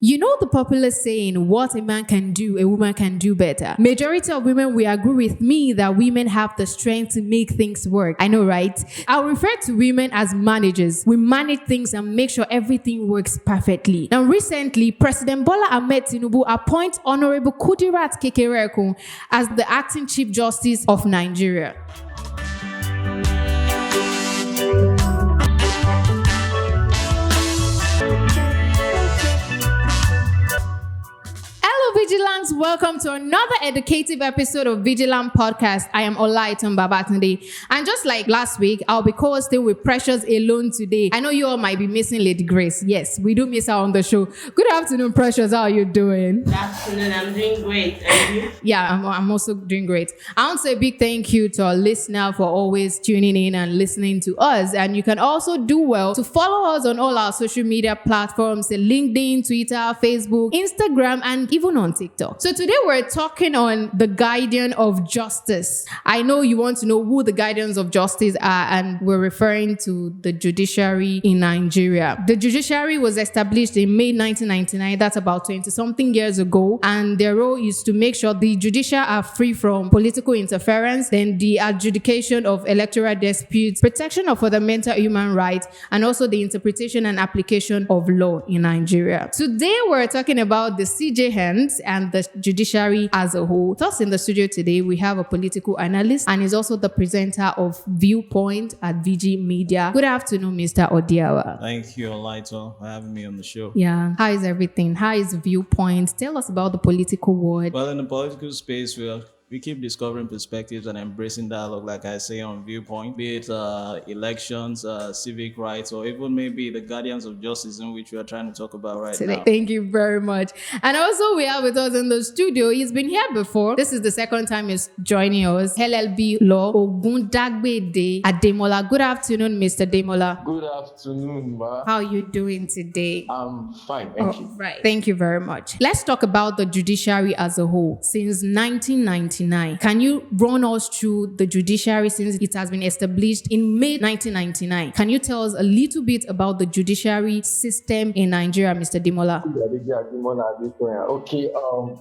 You know the popular saying, what a man can do, a woman can do better. Majority of women will agree with me that women have the strength to make things work. I know, right? I'll refer to women as managers. We manage things and make sure everything works perfectly. Now, recently, President Bola Ahmed Tinubu appoints Honorable Kudirat Kekere-ekun as the acting Chief Justice of Nigeria. Vigilants, welcome to another educative episode of Veegilants Podcast. I am Olaiton Babatunde. And just like last week, I'll be co-hosting with Precious alone today. I know you all might be missing Lady Grace. Yes, we do miss her on the show. Good afternoon, Precious. How are you doing? Good afternoon. I'm doing great. And you? Yeah, I'm also doing great. I want to say a big thank you to our listener for always tuning in and listening to us. And you can also do well to follow us on all our social media platforms, LinkedIn, Twitter, Facebook, Instagram, and even on TikTok. So today we're talking on the guardian of justice. I know you want to know who the guardians of justice are, and we're referring to the judiciary in Nigeria. The judiciary was established in May 1999. That's about 20-something years ago. And their role is to make sure the judiciary are free from political interference, then the adjudication of electoral disputes, protection of fundamental human rights, and also the interpretation and application of law in Nigeria. Today we're talking about the CJNs and the judiciary as a whole. With us in the studio today, we have a political analyst and is also the presenter of Viewpoint at VG Media. Good afternoon, Mr. Odiawa. Thank you, Olaito, for having me on the show. Yeah. How is everything? How is Viewpoint? Tell us about the political world. Well, in the political space, we keep discovering perspectives and embracing dialogue, like I say on Viewpoint, be it elections, civic rights, or even maybe the guardians of justice, in which we are trying to talk about right Today. now. Thank you very much. And also we have with us in the studio, he's been here before. This is the second time he's joining us. LLB Law Ogundagbede Ademola. Good afternoon, Mr. Demola. Good afternoon, ma. How are you doing today? I'm fine, thank you. Right. Thank you very much. Let's talk about the judiciary as a whole. Since 1999, can you run us through the judiciary since it has been established in May 1999? Can you tell us a little bit about the judiciary system in Nigeria, Mr. Demola? Okay,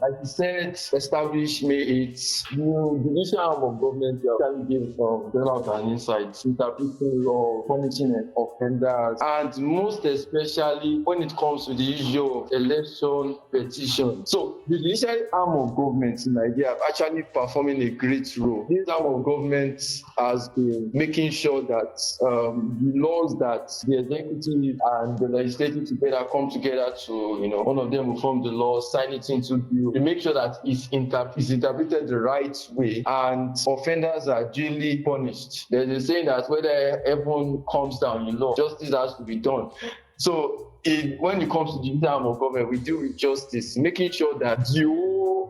like you said, established May 8th. The judicial arm of government can give bailout and insights, interpreting law, punishing offenders, and most especially when it comes to the issue of election petition. So the judicial arm of government in Nigeria have actually performing a great role. This arm of government has been making sure that the laws that the executive and the legislative together come together to, one of them will form the law, sign it into bill, to make sure that it's interpreted the right way and offenders are duly punished. There's a saying that whether heaven comes down in law, justice has to be done. So when it comes to the judicial arm of government, we deal with justice, making sure that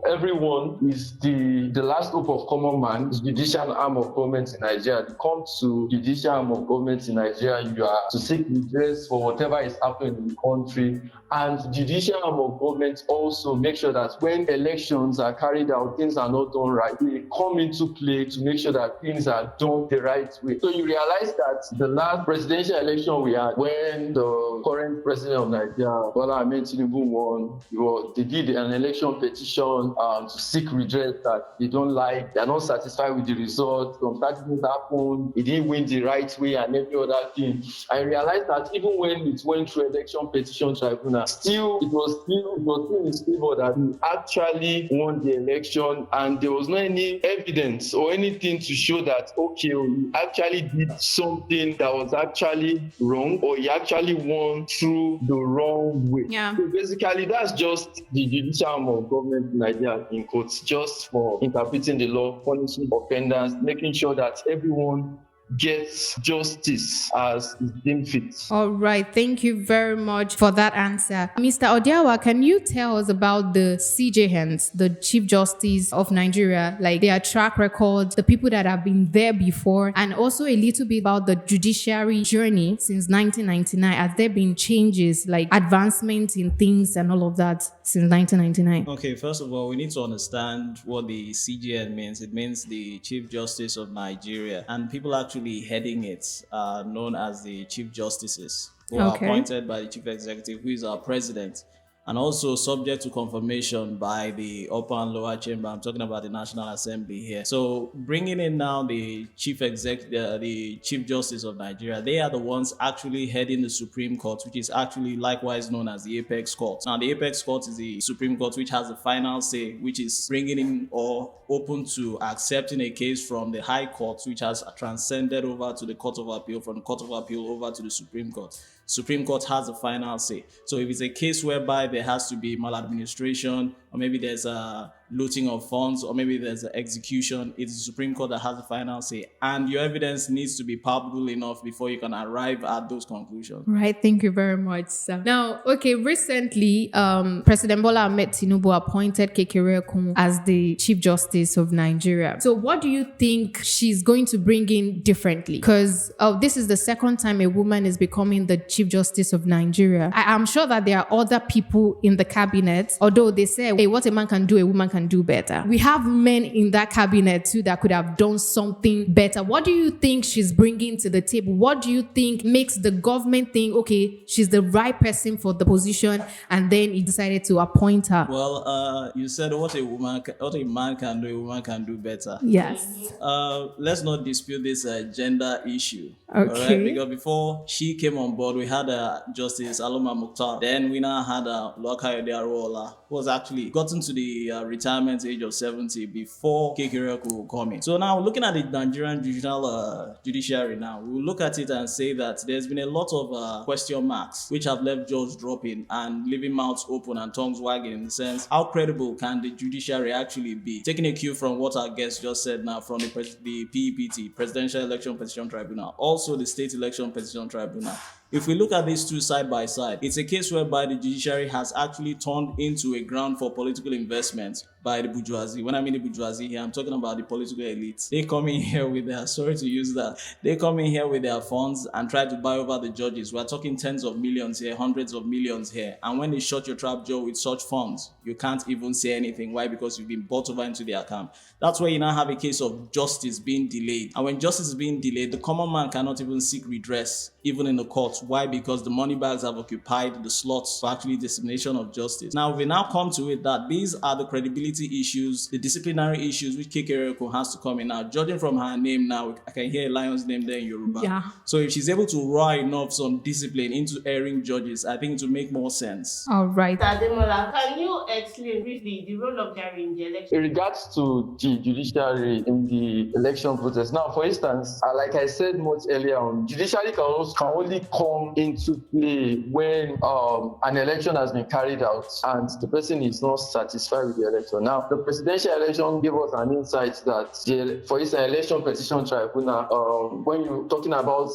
everyone is the last hope of common man. The judicial arm of government in Nigeria. You come to judicial arm of government in Nigeria, you are to seek redress for whatever is happening in the country. And judicial arm of government also make sure that when elections are carried out, things are not done right. They come into play to make sure that things are done the right way. So you realize that the last presidential election we had, when the current president of Nigeria, Bola Ahmed Tinubu, won, they did an election petition to seek redress that they don't like, they're not satisfied with the result. Some things happened, he didn't win the right way and every other thing. I realized that even when it went through election petition tribunal, still it was still in his favor that he actually won the election, and there was no any evidence or anything to show that he actually did something that was actually wrong, or he actually won through the wrong way. Yeah. So basically, that's just the judicial arm of government in Nigeria, in quotes, just for interpreting the law, punishing offenders, making sure that everyone gets justice as deemed fit. All right. Thank you very much for that answer. Mr. Odiawa, can you tell us about the CJNs, the Chief Justice of Nigeria, like their track record, the people that have been there before, and also a little bit about the judiciary journey since 1999? Has there been changes, like advancements in things and all of that since 1999? Okay, first of all, we need to understand what the CJN means. It means the Chief Justice of Nigeria, and people actually heading it are known as the Chief Justices, who are appointed by the Chief Executive, who is our president. and also subject to confirmation by the upper and lower chamber. I'm talking about the National Assembly here. So bringing in now the the Chief Justice of Nigeria, they are the ones actually heading the Supreme Court, which is actually likewise known as the Apex Court. Now, the Apex Court is the Supreme Court which has the final say, which is bringing in or open to accepting a case from the High Court, which has transcended over to the Court of Appeal, from the Court of Appeal over to the Supreme Court. Supreme Court has the final say. So if it's a case whereby there has to be maladministration, or maybe there's a looting of funds, or maybe there's an execution, it's the Supreme Court that has the final say. And your evidence needs to be palpable enough before you can arrive at those conclusions. Right. Thank you very much, sir. Now, okay, recently, President Bola Ahmed Tinubu appointed Kekere-ekun as the Chief Justice of Nigeria. So what do you think she's going to bring in differently? Because this is the second time a woman is becoming the Chief Justice of Nigeria. I'm sure that there are other people in the cabinet, although they say, hey, what a man can do, a woman can do better. We have men in that cabinet too that could have done something better. What do you think she's bringing to the table? What do you think makes the government think, okay, she's the right person for the position, and then he decided to appoint her? Well, you said what a man can do, a woman can do better. Yes. Let's not dispute this gender issue. Okay. All right? Because before she came on board, we had Justice Aloma Mukhtar. Then we now had Lokayode Arola, who was actually gotten to the retirement age of 70 before Kekere-ekun would come in. So now, looking at the Nigerian judiciary now, we'll look at it and say that there's been a lot of question marks which have left jaws dropping and leaving mouths open and tongues wagging, in the sense, how credible can the judiciary actually be? Taking a cue from what our guest just said now from the PEPT, Presidential Election Petition Tribunal, also the State Election Petition Tribunal. If we look at these two side by side, it's a case whereby the judiciary has actually turned into a ground for political investment by the bourgeoisie. When I mean the bourgeoisie here, I'm talking about the political elites. They come in here with their, sorry to use that, they come in here with their funds and try to buy over the judges. We're talking tens of millions here, hundreds of millions here. And when they shut your trap jaw with such funds, you can't even say anything. Why? Because you've been bought over into their camp. That's where you now have a case of justice being delayed. And when justice is being delayed, the common man cannot even seek redress, even in the courts. Why? Because the money bags have occupied the slots for actually dissemination of justice. Now, we now come to it that these are the credibility issues, the disciplinary issues which Kekere-ekun has to come in. Now, judging from her name now, I can hear a lion's name there in Yoruba. Yeah. So if she's able to raw enough some discipline into erring judges, I think it will make more sense. All right. Ademola, can you explain briefly the role of jury in the election? In regards to the judiciary in the election process, now, for instance, like I said much earlier on, judiciary can only come into play when an election has been carried out and the person is not satisfied with the election. Now, the presidential election gave us an insight that, for instance, election petition tribunal, when you're talking about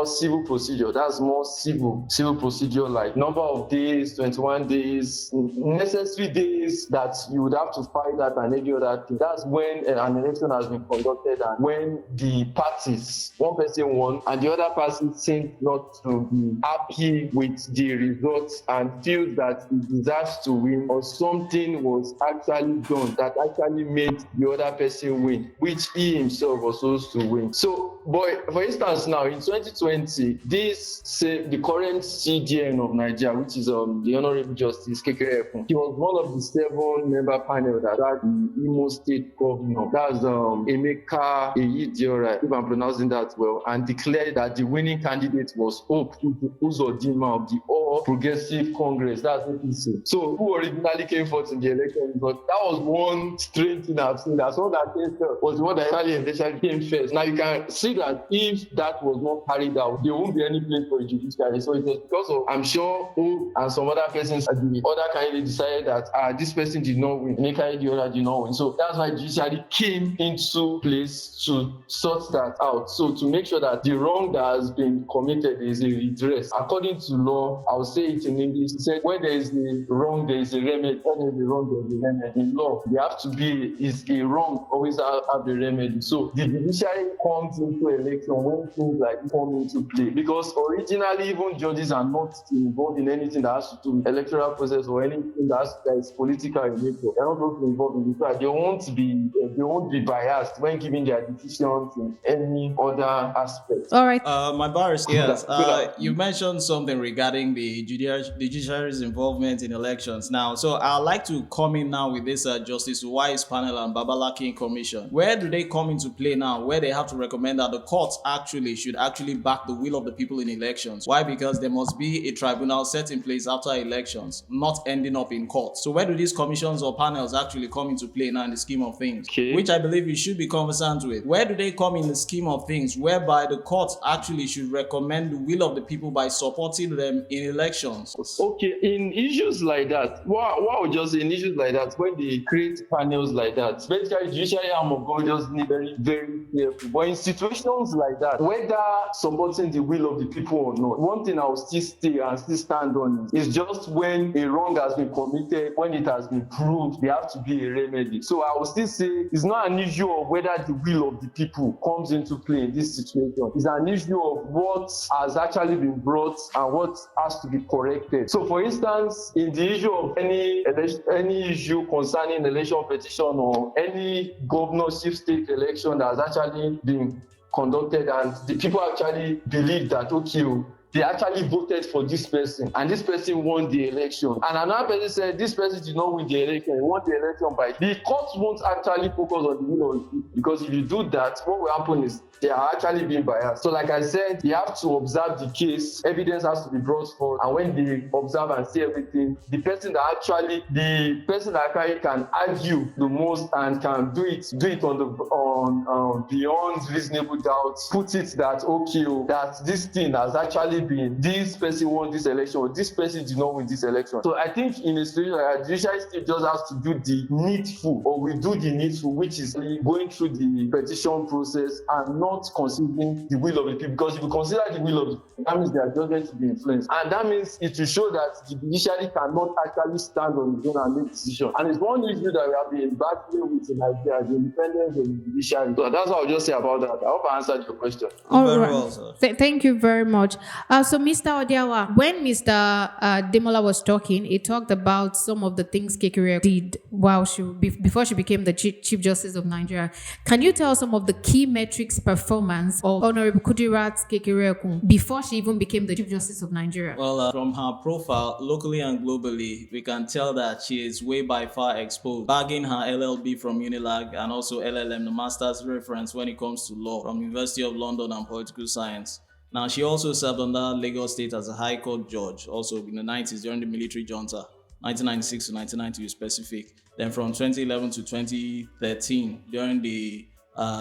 civil procedure, that's more civil procedure, like number of days, 21 days, necessary days that you would have to fight that and any other thing. That's when an election has been conducted and when the parties, one person won and the other person seemed not to be happy with the results and feels that he deserves to win, or something was actually done that actually made the other person win, which he himself was supposed to win. So, but for instance, now in 2020, the current CJN of Nigeria, which is the Honorable Justice Kekere-ekun, he was one of the 7-member panel that had the Imo State Governor, that's Emeka Eyidiora, if I'm pronouncing that well, and declared that the winning candidate was Hope Uzodinma of the All Progressive Congress, that's APC. So who originally came forth in the election? But that was one strange thing I've seen. That's one that was the one that actually came first. Now you can see that if that was not carried out, there won't be any place for a judiciary. So it was because of, I'm sure, who and some other persons at the other candidate decided that this person did not win, Emeka Eyidiora did not win. So that's why judiciary came into place to sort that out. So to make sure that the wrong that has been committed is a redress. According to law, I'll say it in English, it said when there is a wrong, there is a remedy. When there is a wrong, there is a remedy. In law, there have to be, is a wrong, always have a remedy. So the judiciary comes into election when things like come into play. Because originally, even judges are not involved in anything that has to do with electoral process or anything that is political in nature. They're not also involved in it. They won't be biased when giving their decisions in any other aspect. All right. My barrister, yes. You mentioned something regarding the the judiciary's involvement in elections. Now, so I'd like to come in now with this Justice Wise panel and Babala King Commission. Where do they come into play now? Where they have to recommend that the courts should back the will of the people in elections. Why? Because there must be a tribunal set in place after elections, not ending up in court. So where do these commissions or panels actually come into play now in the scheme of things? Okay. Which I believe you should be conversant with. Where do they come in the scheme of things whereby the courts actually should recommend the will of the people by supporting them in elections? Okay, in issues like that, what would just say in issues like that, when they create panels like that, basically judiciary arm of God just need very, very careful. But in situations like that, whether supporting the will of the people or not, one thing I will still stay and still stand on is just when a wrong has been committed, when it has been proved, there have to be a remedy. So I will still say it's not an issue of whether the will of the people comes into play in this situation. It's an issue of what has actually been brought and what has to be corrected. So for instance, in the issue of any issue concerning election petition or any governorship state election that has actually been conducted and the people actually believe that, okay, they actually voted for this person and this person won the election. And another person said this person did not win the election, he won the election by. The court won't actually focus on the will of the people, because if you do that, what will happen is they are actually being biased. So like I said, you have to observe the case, evidence has to be brought forth, and when they observe and see everything, the person that actually can argue the most and can do it on beyond reasonable doubt, put it that okay, that this thing has actually been, this person won this election or this person did not win this election. So I think in a situation like that, judiciary still just has to do the needful, or we do the needful, which is going through the petition process and not considering the will of the people. Because if you consider the will of the people, that means they are just going to be influenced, and that means it will show that the judiciary cannot actually stand on its own and make decisions. And it's one issue that we have been battling with in Nigeria, the independence of the judiciary. So that's what I'll just say about that. I hope I answered your question. All Very right. well, Thank you very much. So Mr. Odiawa, when Mr. Demola was talking, he talked about some of the things Kekere did before she became the Chief Justice of Nigeria. Can you tell some of the key metrics performance of Honorable Kudirat Kekere-ekun before she even became the Chief Justice of Nigeria? Well, from her profile, locally and globally, we can tell that she is way by far exposed, bagging her LLB from Unilag and also LLM, the master's reference when it comes to law from University of London and political science. Now, she also served under Lagos State as a High Court judge, also in the 90s during the military junta, 1996 to 1999 to be specific. Then from 2011 to 2013 during the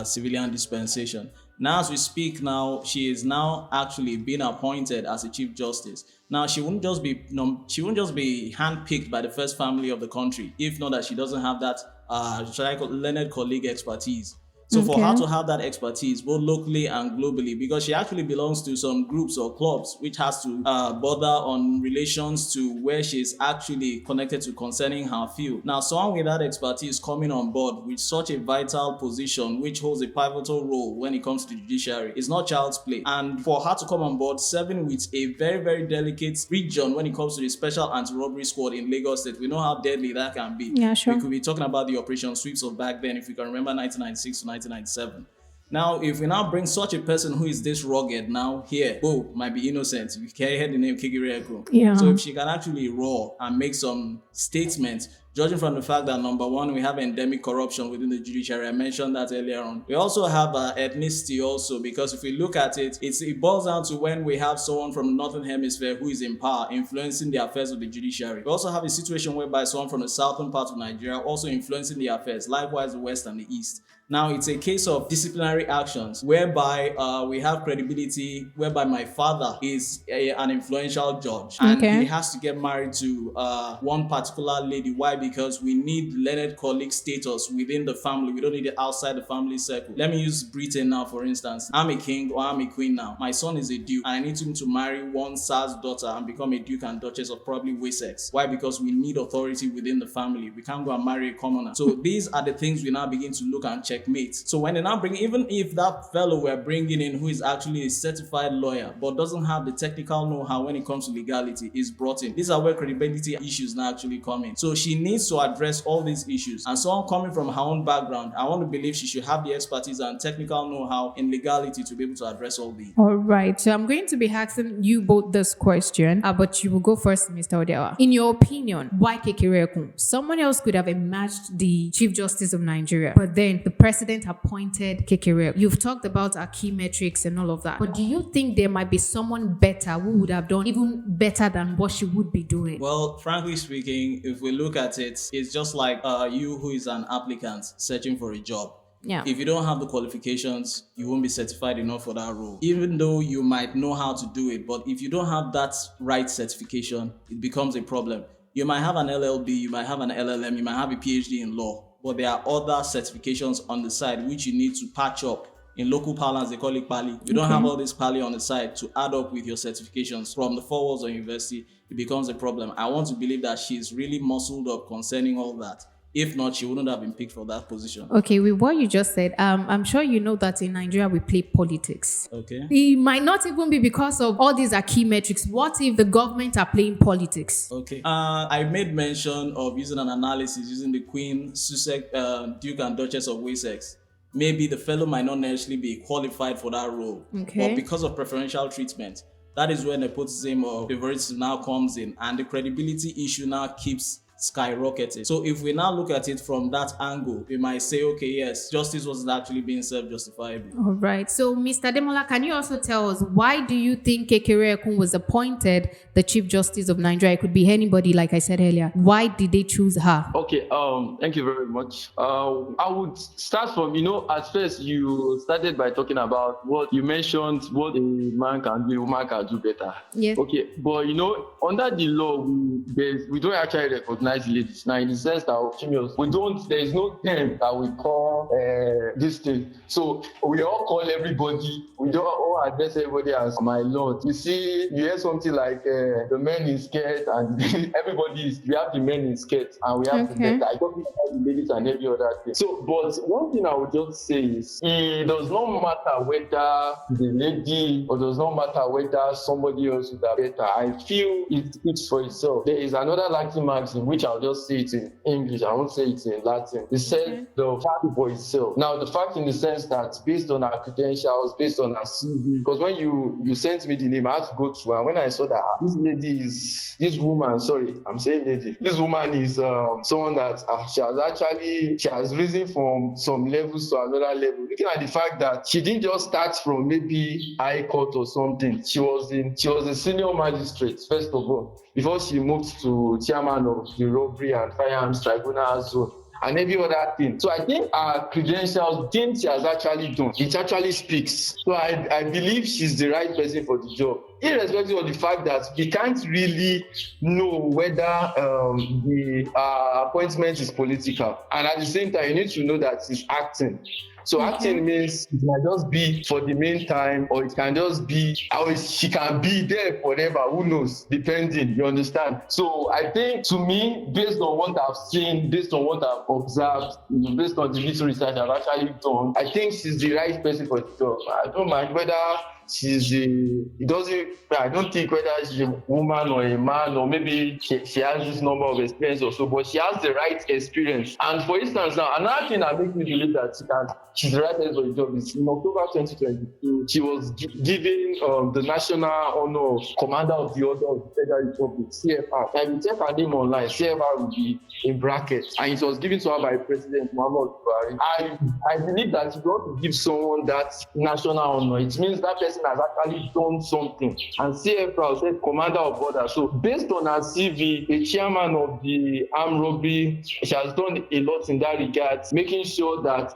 civilian dispensation. Now, as we speak now, she is now actually being appointed as a Chief Justice. Now, she wouldn't just be handpicked by the first family of the country, if not that she doesn't have that learned colleague expertise. So for her to have that expertise, both locally and globally, because she actually belongs to some groups or clubs which has to bother on relations to where she's actually connected to concerning her field. Now, someone with that expertise coming on board with such a vital position, which holds a pivotal role when it comes to the judiciary, is not child's play. And for her to come on board, serving with a very, very delicate region when it comes to the Special Anti-Robbery Squad in Lagos State, we know how deadly that can be. Yeah, sure. We could be talking about the Operation Sweeps of back then, if you can remember 1996 to 1997. Now, if we now bring such a person who is this rugged now here, might be innocent. You can hear the name Kekere-ekun. Yeah. So if she can actually roar and make some statements, judging from the fact that number one, we have endemic corruption within the judiciary. I mentioned that earlier on. We also have ethnicity also, because if we look at it, it boils down to when we have someone from the Northern Hemisphere who is in power, influencing the affairs of the judiciary. We also have a situation whereby someone from the southern part of Nigeria also influencing the affairs, likewise the West and the East. Now, it's a case of disciplinary actions whereby we have credibility, whereby my father is an influential judge and he has to get married to one particular lady. Why? Because we need learned colleague status within the family. We don't need it outside the family circle. Let me use Britain now, for instance. I'm a king or I'm a queen now. My son is a duke and I need him to marry one Tsar's daughter and become a duke and duchess of probably Wessex. Why? Because we need authority within the family. We can't go and marry a commoner. So these are the things we now begin to look and check checkmate. So when they now bring, even if that fellow we're bringing in who is actually a certified lawyer but doesn't have the technical know-how when it comes to legality is brought in, these are where credibility issues now actually come in. So she needs to address all these issues, and someone coming from her own background, I want to believe she should have the expertise and technical know-how in legality to be able to address all these. All right. So I'm going to be asking you both this question, but you will go first, Mr. Odewa. In your opinion, why Kekere-ekun? Someone else could have emerged the Chief Justice of Nigeria, but then the president appointed Kekere-ekun. You've talked about our key metrics and all of that, but do you think there might be someone better who would have done even better than what she would be doing? Well, frankly speaking, if we look at it, it's just like you who is an applicant searching for a job. Yeah. If you don't have the qualifications, you won't be certified enough for that role. Even though you might know how to do it, but if you don't have that right certification, it becomes a problem. You might have an LLB, you might have an LLM, you might have a PhD in law, but there are other certifications on the side which you need to patch up. In local parlance, they call it pali. You don't have all this pali on the side to add up with your certifications from the 4 walls of university. It becomes a problem. I want to believe that she's really muscled up concerning all that. If not, she wouldn't have been picked for that position. Okay, with what you just said, I'm sure you know that in Nigeria we play politics. Okay. It might not even be because of all these are key metrics. What if the government are playing politics? Okay. I made mention of using an analysis using the Queen, Sussex, Duke and Duchess of Wessex. Maybe the fellow might not necessarily be qualified for that role. Okay. But because of preferential treatment, that is when nepotism or favoritism now comes in, and the credibility issue now keeps skyrocketed. So if we now look at it from that angle, we might say, okay, yes, justice wasn't actually being self-justifiable. All right. So, Mr. Demola, can you also tell us why do you think Kekere-ekun was appointed the Chief Justice of Nigeria? It could be anybody, like I said earlier. Why did they choose her? Okay, thank you very much. I would start from, at first you started by talking about what you mentioned, what a man can do, a woman can do better. Yeah. Okay, but under the law, we don't actually recognize ladies. Now, in the sense that females, there is no term that we call this thing. So we all call everybody, we don't all address everybody as my lord. You hear something like the men in skirt, and we have the men in skirt, and we have the better. I don't think about the ladies and every other thing. So, but one thing I would just say is, it does not matter whether the lady, or does not matter whether somebody else is better. I feel it speaks for itself. There is another Latin maxim, which I'll just say it in English, I won't say it in Latin. It says the fact for itself. Now, the fact in the sense that based on her credentials, based on her CV, because when you sent me the name, I had to go through, and when I saw that this woman is someone that she has risen from some levels to another level. Looking at the fact that she didn't just start from maybe high court or something. She was a senior magistrate, first of all, before she moved to chairman of the robbery and firearms tribunal zone and every other thing. So I think her credentials, things she has actually done, it actually speaks. So I believe she's the right person for the job, irrespective of the fact that we can't really know whether the appointment is political. And at the same time, you need to know that she's acting. So acting means it might just be for the meantime, or it can just be, or she can be there forever, who knows, depending, you understand? So I think, to me, based on what I've seen, based on what I've observed, based on the little research I've actually done, I think she's the right person for the job. I don't mind whether I don't think whether she's a woman or a man, or maybe she has this number of experience or so, but she has the right experience. And for instance, now, another thing that makes me believe that she's the right person for the job is in October 2022, she was given the national honor of Commander of the Order of the Federal Republic, CFR. If you check her name online, CFR will be in brackets, and it was given to her by President Muhammad Buhari. I believe that if you want to give someone that national honor, it means that person has actually done something. And CFR said Commander of Order. So based on her CV, a chairman of the armed robbery, she has done a lot in that regard, making sure that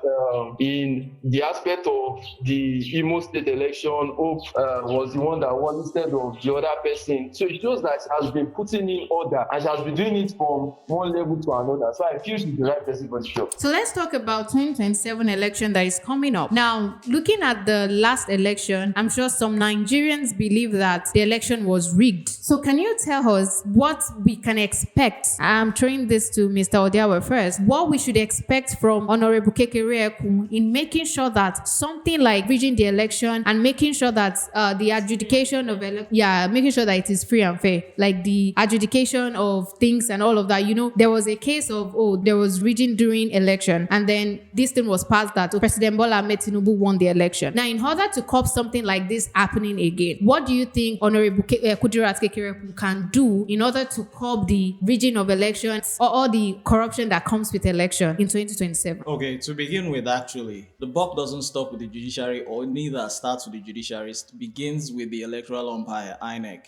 in the aspect of the Imo State election, Hope was the one that won instead of the other person. So it shows that she has been putting in order, and she has been doing it from one level to another. So I feel she's the right person for the job. So let's talk about 2027 election that is coming up. Now, looking at the last election, I'm I'm sure some Nigerians believe that the election was rigged. So can you tell us what we can expect? I'm throwing this to Mr. Odiawa first. What we should expect from Honorable Kekere-ekun in making sure that something like rigging the election and making sure that the adjudication of making sure that it is free and fair, like the adjudication of things and all of that. You know, there was a case of there was rigging during election, and then this thing was passed that President Bola Ahmed Tinubu won the election. Now, in order to curb something like this happening again, what do you think Honorable Kudirat Kekere-ekun can do in order to curb the rigging of elections or all the corruption that comes with election in 2027? Okay, to begin with, actually, the buck doesn't stop with the judiciary, or neither starts with the judiciary. It begins with the electoral umpire, INEC.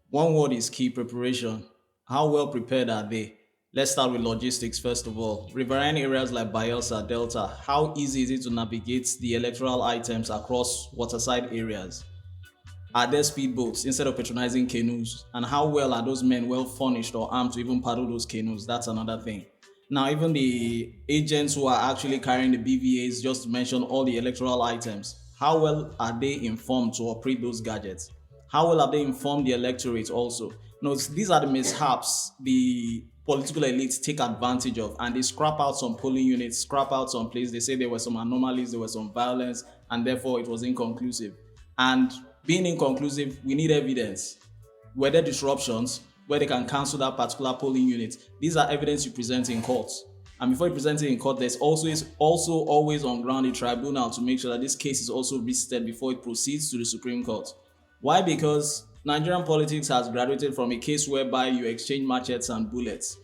One word is key: preparation. How well prepared are they? Let's start with logistics first of all. Riverine areas like Bayelsa, Delta, how easy is it to navigate the electoral items across waterside areas? Are there speedboats instead of patronizing canoes? And how well are those men well furnished or armed to even paddle those canoes? That's another thing. Now, even the agents who are actually carrying the BVAs, just to mention all the electoral items, how well are they informed to operate those gadgets? How well have they informed the electorate also? No, these are the mishaps the political elites take advantage of, and they scrap out some polling units, scrap out some places. They say there were some anomalies, there was some violence, and therefore it was inconclusive. And being inconclusive, we need evidence. Were there disruptions where they can cancel that particular polling unit? These are evidence you present in court. And before you present it in court, there's also always on ground a tribunal to make sure that this case is also visited before it proceeds to the Supreme Court. Why? Because Nigerian politics has graduated from a case whereby you exchange machetes and bullets.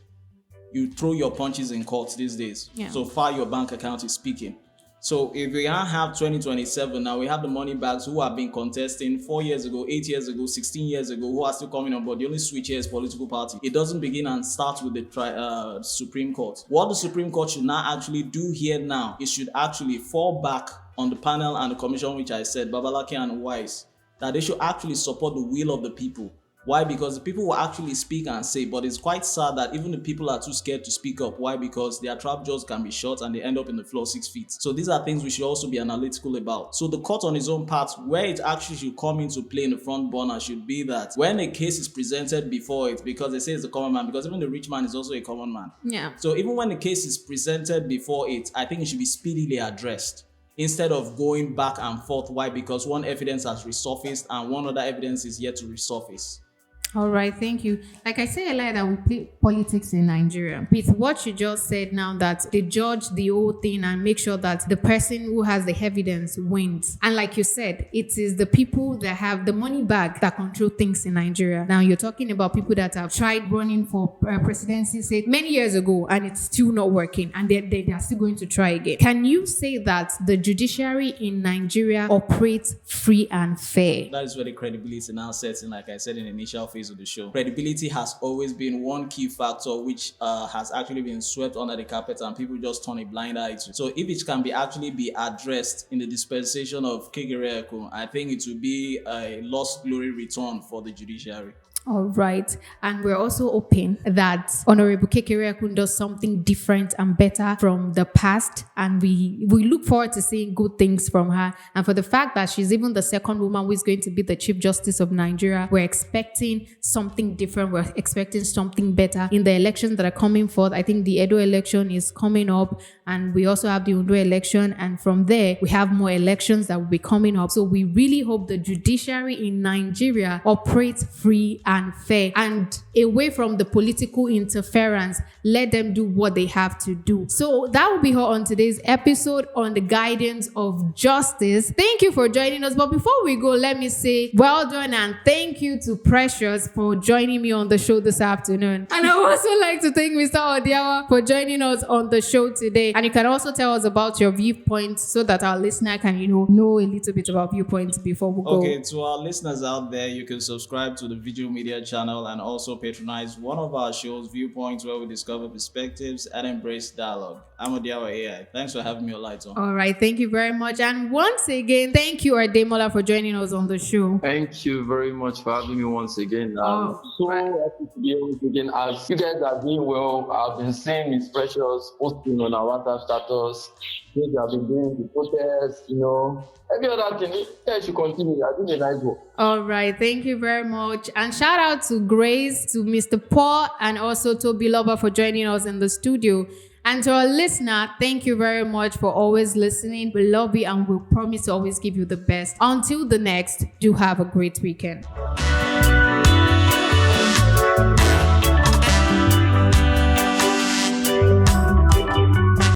You throw your punches in court these days. Yeah. So far, your bank account is speaking. So if we have 2027 now, we have the money bags who have been contesting 4 years ago, 8 years ago, 16 years ago, who are still coming on board. The only switch here is political party. It doesn't begin and start with the Supreme Court. What the Supreme Court should now actually do here now, it should actually fall back on the panel and the commission, which I said, Babalaki and Wise, that they should actually support the will of the people. Why? Because the people will actually speak and say, but it's quite sad that even the people are too scared to speak up. Why? Because their trap jaws can be shot and they end up in the floor 6 feet. So these are things we should also be analytical about. So the court on its own part, where it actually should come into play in the front burner should be that when a case is presented before it, because they say it's a common man, because even the rich man is also a common man. Yeah. So even when the case is presented before it, I think it should be speedily addressed, instead of going back and forth. Why? Because one evidence has resurfaced and one other evidence is yet to resurface. All right, thank you. Like I say earlier that we play politics in Nigeria. With what you just said now, that they judge the whole thing and make sure that the person who has the evidence wins. And like you said, it is the people that have the money bag that control things in Nigeria. Now you're talking about people that have tried running for presidency, say, many years ago, and it's still not working, and they are still going to try again. Can you say that the judiciary in Nigeria operates free and fair? That is where the credibility now sets in, like I said in the initial phase of the show. Credibility has always been one key factor which has actually been swept under the carpet and people just turn a blind eye to. So if it can be actually be addressed in the dispensation of Kekere-ekun, I think it will be a lost glory return for the judiciary. All right. And we're also hoping that Honorable Kekere-ekun does something different and better from the past. And we look forward to seeing good things from her. And for the fact that she's even the second woman who is going to be the Chief Justice of Nigeria, we're expecting something different. We're expecting something better in the elections that are coming forth. I think the Edo election is coming up, and we also have the Ondo election. And from there, we have more elections that will be coming up. So we really hope the judiciary in Nigeria operates free and fair and away from the political interference. Let them do what they have to do. So that will be all on today's episode on the guidance of justice. Thank you for joining us. But before we go, let me say well done and thank you to Precious for joining me on the show this afternoon. And I would also like to thank Mr. Odiawa for joining us on the show today. And you can also tell us about your viewpoints so that our listener can, know a little bit about viewpoints before we go. Okay, to our listeners out there, you can subscribe to the Veegil Media channel and also patronize one of our shows, Viewpoints, where we discover perspectives and embrace dialogue. I'm Odiawa AI. Thanks for having me on Light On. All right, thank you very much. And once again, thank you, Ademola, for joining us on the show. Thank you very much for having me once again. So happy to be here once again. As you guys are doing well, I've been seeing Miss Precious posting on our WhatsApp status, things they have been doing, the protests, every other thing. You should continue. I think a nice work. All right. Thank you very much. And shout out to Grace, to Mr. Paul, and also to Biloba for joining us in the studio. And to our listener, thank you very much for always listening. We love you and we'll promise to always give you the best. Until the next, do have a great weekend.